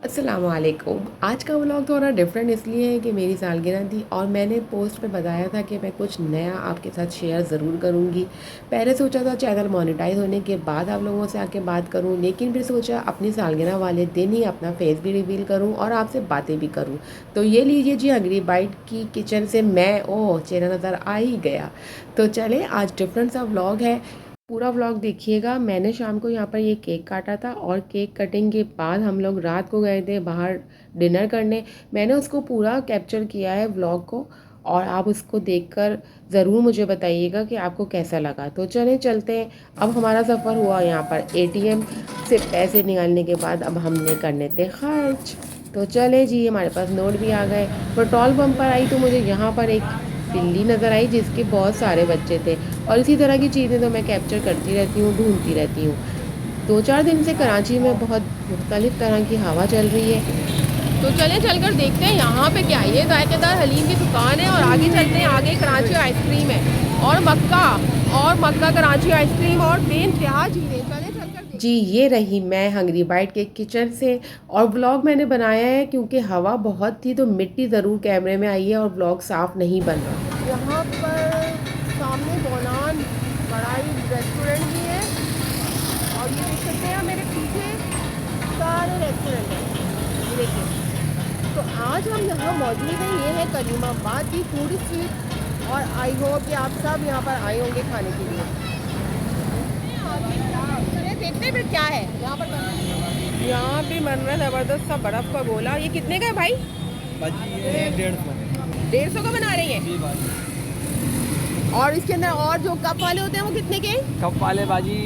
अस्सलामुअलैकुम। आज का व्लॉग थोड़ा डिफरेंट इसलिए है कि मेरी सालगिरह थी और मैंने पोस्ट पे बताया था कि मैं कुछ नया आपके साथ शेयर ज़रूर करूँगी। पहले सोचा था चैनल मोनेटाइज होने के बाद आप लोगों से आके बात करूँ, लेकिन फिर सोचा अपनी सालगिरह वाले दिन ही अपना फेस भी रिवील करूँ और आपसे बातें भी करूँ। तो ये लीजिए जी, हंगरी बाइट की किचन से मैं चेहरा नज़र आ ही गया। तो चले, आज डिफरेंट सा व्लॉग है, पूरा व्लॉग देखिएगा। मैंने शाम को यहाँ पर ये केक काटा था और केक कटिंग के बाद हम लोग रात को गए थे बाहर डिनर करने। मैंने उसको पूरा कैप्चर किया है व्लॉग को, और आप उसको देखकर ज़रूर मुझे बताइएगा कि आपको कैसा लगा। तो चलें चलते हैं। अब हमारा सफ़र हुआ यहाँ पर एटीएम से पैसे निकालने के बाद, अब हमने करने थे खर्च। तो चले जी, हमारे पास नोट भी आ गए। पेट्रोल पंप पर आई तो मुझे यहाँ पर एक बिल्ली नज़र आई जिसके बहुत सारे बच्चे थे, और इसी तरह की चीज़ें तो मैं कैप्चर करती रहती हूँ, ढूंढती रहती हूँ। 2-4 दिन से कराची में बहुत मुख्तलिफ़ तरह की हवा चल रही है। तो चलें चलकर देखते हैं यहाँ पे क्या है। ये जायकेदार हलीम की दुकान है और आगे चलते हैं। आगे कराची आइसक्रीम है और मक्का कराची आइसक्रीम और बेइंतहा चीज़ें। चलें चलकर जी, ये रही मैं हंगरी बाइट के किचन से। और ब्लॉग मैंने बनाया है क्योंकि हवा बहुत थी तो मिट्टी ज़रूर कैमरे में आई है और ब्लॉग साफ़ नहीं बन रहा। यहाँ पर सामने बोनान बड़ाई रेस्टोरेंट भी है और ये देख सकते हैं मेरे पीछे सारे रेस्टोरेंट हैं, ये देखिए। तो आज हम यहाँ मौजूद हैं, ये है करीमाबाद की फूड स्ट्रीट, और आई होप कि आप सब यहाँ पर आए होंगे खाने के लिए। चलिए देखते हैं फिर क्या है यहाँ पर। यहाँ पे बन रहा है ज़बरदस्त सा बर्फ़ का गोला। ये कितने का है भाई? बाजी ये 150। 150 का बना रही है। और इसके अंदर और जो कप वाले होते हैं वो कितने के? कप वाले बाजी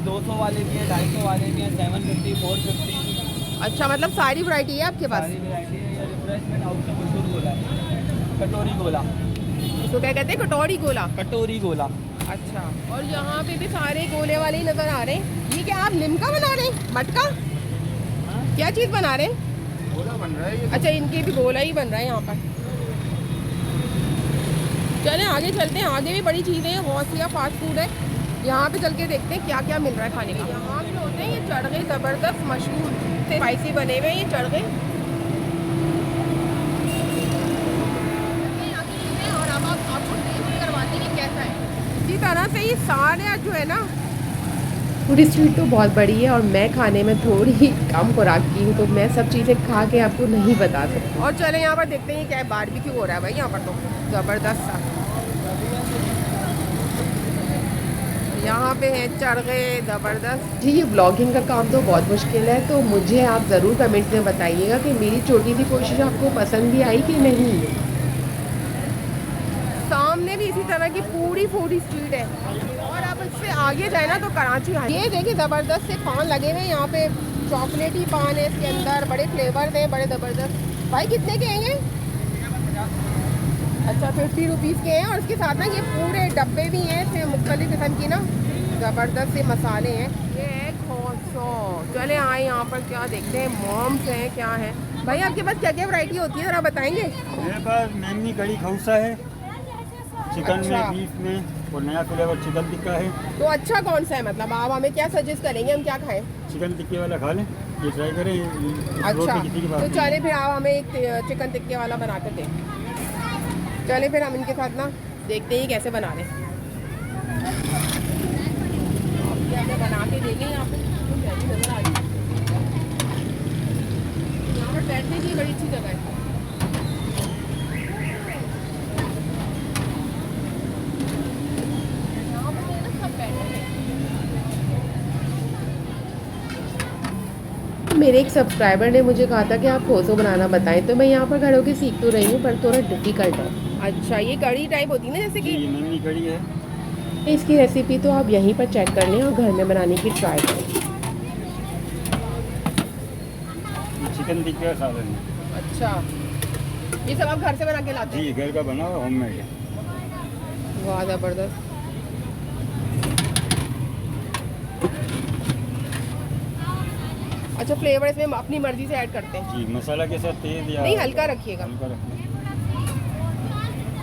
200 वाले भी हैं, 250 वाले भी हैं, 750, 450। अच्छा, मतलब सारी वैरायटी है आपके पास? सारी वैरायटी है। ये रिफ्रेशमेंट हाउस का मशहूर गोला है, कटोरी गोला। इसको क्या कहते हैं? कटोरी गोला। कटोरी गोला। अच्छा, और यहाँ पे भी सारे गोले वाले ही नज़र आ रहे हैं। ये क्या आप लिमका बना रहे हैं? मटका? क्या चीज़ बना रहे हैं? गोला बन रहा है ये। अच्छा, इनके भी गोला ही बन रहा है यहाँ पर। चलें आगे चलते हैं, आगे भी बड़ी चीज़ें हैं। गौसिया फास्ट फूड है, यहाँ पे चल के देखते हैं क्या क्या मिल रहा है खाने का। यहाँ पे होते हैं ये चढ़गे, ज़बरदस्त मशहूर से स्पाइसी बने हुए हैं ये चढ़गे। और अब आपको टेस्ट करवाते हैं कैसा है। इसी तरह से ये सारे जो है ना, पूरी स्ट्रीट तो बहुत बड़ी है और मैं खाने में थोड़ी ही कम खुराक की हूँ, तो मैं सब चीज़ें खा के आपको नहीं बता सकती। और चलें यहाँ पर देखते हैं क्या है। बारबेक्यू हो रहा है भाई यहाँ पर, तो ज़बरदस्त सा। यहाँ पे है चढ़गे ज़बरदस्त जी। ये ब्लॉगिंग का काम तो बहुत मुश्किल है, तो मुझे आप ज़रूर कमेंट में बताइएगा कि मेरी छोटी सी कोशिश आपको पसंद भी आई कि नहीं। सामने भी इसी तरह की पूरी फूड स्ट्रीट है, और अब इससे आगे जाए ना तो कराची है। ये देखिए ज़बरदस्त से पान लगे हुए हैं यहाँ पे, चॉकलेटी पान है इसके अंदर, बड़े फ्लेवर हैं, बड़े ज़बरदस्त। भाई कितने के हैं? अच्छा, 50 रुपीज़ के हैं। और इसके साथ ना ये पूरे डब्बे भी हैं इसमें मुख्तलिफ किस्म की ना ज़बरदस्त से मसाले हैं। ये है खोसो। चले आए यहाँ पर क्या देखते हैं। मॉम्स हैं, क्या है भाई आपके पास, क्या क्या वैरायटी होती है ज़रा बताएंगे? मेरे पास मेमनी कड़ी खौसा है, चिकन अच्छा। में, बीफ में, और नया फ्लेवर चिकन टिक्का है। तो अच्छा कौन सा है, मतलब आप हमें क्या सजेस्ट करेंगे, हम क्या खाएं? चिकन टिक्के वाला खा लें, ये ट्राई करें। अच्छा, रोटी कितनी की बात तो नहीं। चले फिर आप हमें एक चिकन टिक्के वाला बना कर दें। चले फिर हम इनके साथ ना देखते हैं कैसे बना रहे हैं। आप हमें बना के देंगे यहाँ पे, नज़र आ रही है। यहाँ पर बैठने की बड़ी अच्छी जगह है। यहाँ पर ना सब बैठे हैं। मेरे एक सब्सक्राइबर ने मुझे कहा था कि आप खोसो बनाना बताएं, तो मैं यहाँ पर खड़े होकर सीख तो रही हूँ पर थोड़ा डिफ़िकल्ट है। अच्छा, ये कड़ी टाइप होती है ना जैसे कि? ये मेमनी कड़ी है। इसकी रेसिपी तो आप यहीं पर चेक कर लें और घर में बनाने की ट्राई करें। ये चिकन टिक्के का सालन है। अच्छा, ये सब आप घर से बना के लाते जी, हैं? घर का बना हुआ होममेड है। वाह ज़बरदस्त। अच्छा, फ्लेवर इसमें अपनी मर्जी से ऐड करते हैं? जी, मसाला के साथ तेज या नहीं, हल्का रखिएगा हल्का रखें।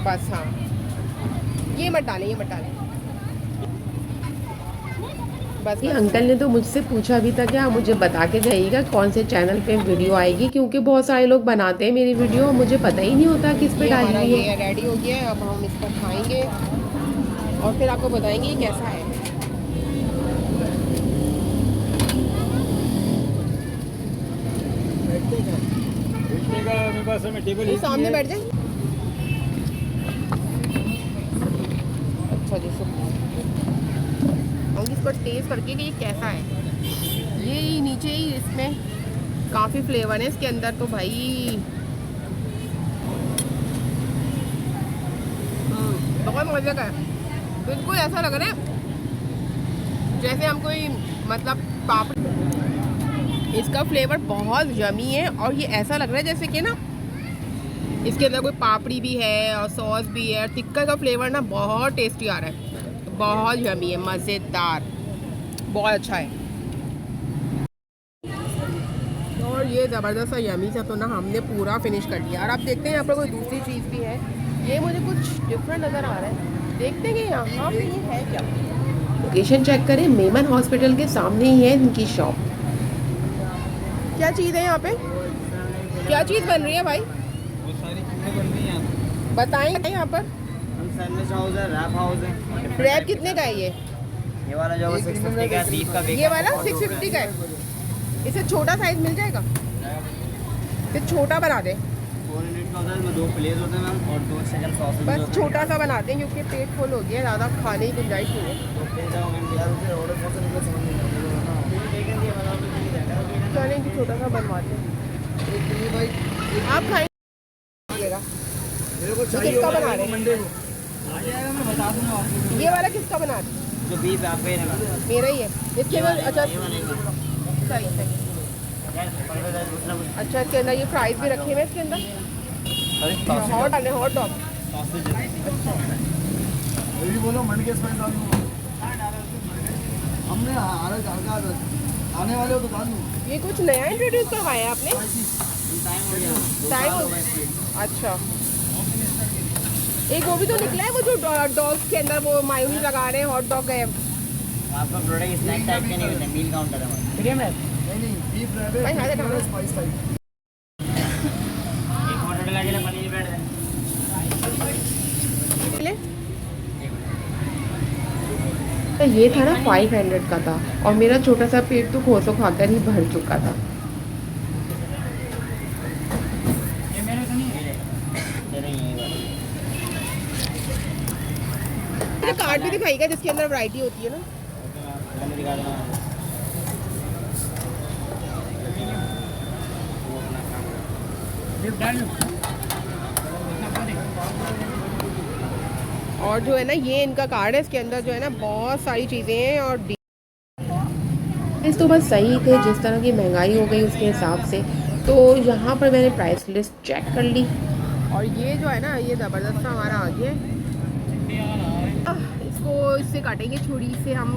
बस। हाँ, ये मत डालें, ये मत डालें। पास। ये अंकल ने तो मुझसे पूछा भी था कि आप मुझे बता के जाइएगा कौन से चैनल पे वीडियो आएगी, क्योंकि बहुत सारे लोग बनाते हैं मेरी वीडियो और मुझे पता ही नहीं होता किस पे डालनी है। ये रेडी हो गया है, अब हम इसको खाएंगे और फिर आपको बताएंगे कैसा है। मेरे पास में टेबल सामने बैठ जाए। अच्छा जी, और इसको टेस्ट करके कि ये कैसा है। ये नीचे ही इसमें काफ़ी फ्लेवर है इसके अंदर, तो भाई बहुत मज़े का है। बिल्कुल ऐसा लग रहा है जैसे हम कोई मतलब पापड़ी, इसका फ्लेवर बहुत यमी है और ये ऐसा लग रहा है जैसे कि ना इसके अंदर कोई पापड़ी भी है और सॉस भी है। टिक्का का फ्लेवर ना बहुत टेस्टी आ रहा है, बहुत यमी है, मज़ेदार, बहुत अच्छा है। और ये ज़बरदस्त सा यमी सा तो ना हमने पूरा फिनिश कर दिया। और आप देखते हैं यहाँ पर कोई दूसरी चीज़ भी है, ये मुझे कुछ डिफरेंट नज़र आ रहा है। देखते हैं यहाँ पे ये है क्या। लोकेशन चेक करें, मेमन हॉस्पिटल के सामने ही है इनकी शॉप। क्या चीज़ है यहाँ पे, क्या चीज़ बन रही है भाई, बहुत सारी चीज़ें बन रही हैं। बताएं यहाँ पर। सैंडविच हाउस है, रैप हाउस है। रैप कितने का है ये वाला जो है 650 का है, बीफ का ये वाला 650 का है। इसे छोटा साइज मिल जाएगा, फिर छोटा बना दें। 400 का होता है, इसमें 2 प्लेट होते हैं मैम और 2 चिकन सॉसेज। बस छोटा सा बना दें क्योंकि पेट फुल हो गया, ज़्यादा खाने की गुंजाइश नहीं है। चलें कि छोटा सा बनवाते हैं। आप खाएंगे किसका बना रहे हैं? ये वाला किसका बना रहे हैं? जो बीफ है आपका, ये ना मेरा ही है इसके अंदर। अच्छा सही सही। अच्छा इसके अंदर ये फ्राइज भी रखे हुए हैं इसके अंदर। हॉट डाले, हॉट डॉग। बोलो मन के स्पेंड हमने आने वाले हो तो डाल दूँ। ये कुछ नया इंट्रोड्यूस करवाया है आपने? टाइम हो अच्छा, एक वो भी तो निकला है, वो जो डॉग्स के अंदर वो मायोनीज लगा रहे हैं, हॉट डॉग है। आपका प्रोडक्ट स्नैक टाइप के नहीं होते, मील काउंटर है हमारा। मीडियम है नहीं बीफ भाई, हाँ, हाँ। Spice type. एक ऑर्डर लगा के लिए पनीर ब्रेड है। तो ये था ना 500 का था और मेरा छोटा सा पेट तो खोसो खाकर ही भर चुका था। ये मेरे तो नहीं है, तेरे ही है ये वाला। कार्ड भी दिखाएगा जिसके अंदर वैरायटी होती है ना। मैंने दिखा देना। और जो है ना ये इनका कार्ड है, इसके अंदर जो है ना बहुत सारी चीज़ें हैं। और इस तो बस सही थे, जिस तरह की महंगाई हो गई उसके हिसाब से। तो यहाँ पर मैंने प्राइस लिस्ट चेक कर ली और ये जो है ना ये ज़बरदस्त हमारा आ गया है। इसको इससे काटेंगे छुरी से हम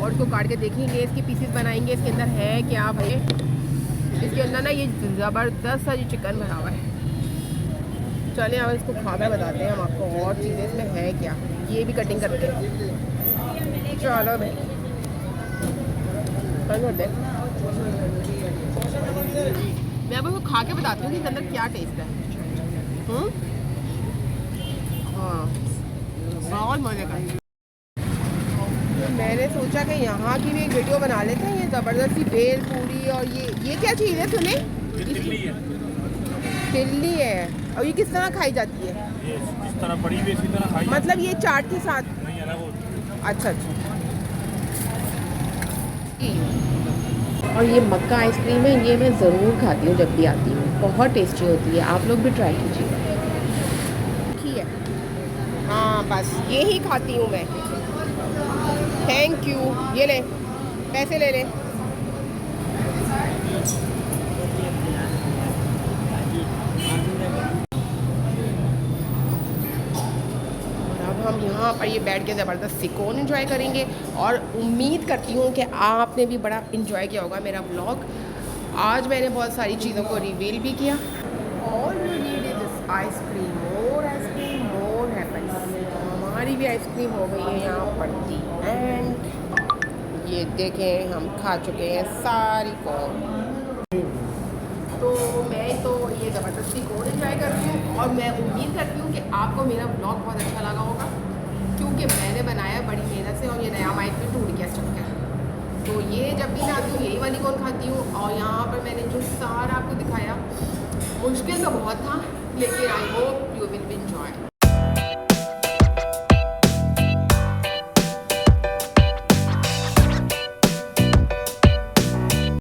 और इसको काट के देखेंगे, इसके पीसेस बनाएंगे, इसके अंदर है क्या भाई। इसके अंदर ना ये ज़बरदस्त सा ये चिकन बना हुआ है। चलिए अब इसको खा कर बताते हैं हम आपको और चीज़ें इसमें है क्या। ये भी कटिंग करते हैं। चलो भाई कर दे, मैं आपको खा के बताती हूँ कि इसके अंदर क्या टेस्ट है। हाँ बहुत मज़े का। तो मैंने सोचा कि यहाँ की भी एक वीडियो बना लेते हैं। ये ज़बरदस्ती बेल पूरी और ये क्या चीज़ है सुने? तिल्ली है। और ये किस तरह खाई जाती है? ये जिस तरह पड़ी हुई इसी तरह खाई। मतलब ये चाट के साथ? नहीं है ना वो। अच्छा अच्छा। और ये मक्का आइसक्रीम है, ये मैं ज़रूर खाती हूँ जब भी आती हूँ, बहुत टेस्टी होती है। आप लोग भी ट्राई कीजिए। ठीक है, हाँ बस ये ही खाती हूँ मैं। Thank you. ये ले पैसे ले ले। हम यहाँ पर ये बैठ के ज़बरदस्त सिकोन एंजॉय करेंगे और उम्मीद करती हूँ कि आपने भी बड़ा एंजॉय किया होगा मेरा व्लॉग। आज मैंने बहुत सारी चीज़ों को रिवील भी किया। All you need is this ice cream, more happens. हमारी भी आइसक्रीम हो गई है यहाँ पर एंड ये देखें हम खा चुके हैं सारी कॉर्न। तो मैं तो ये ज़बरदस्ती कॉर्न एंजॉय कर रही हूँ और मैं उम्मीद करती हूँ कि आपको मेरा ब्लॉग बहुत अच्छा लगा होगा, क्योंकि मैंने बनाया बड़ी मेहनत से और ये नया माइक भी टूट गया चक्कर। तो ये जब भी मैं आती हूँ यही वाली कॉर्न खाती हूँ। और यहाँ पर मैंने जो सारा आपको दिखाया, मुश्किल तो बहुत था, लेकिन I hope you will enjoy.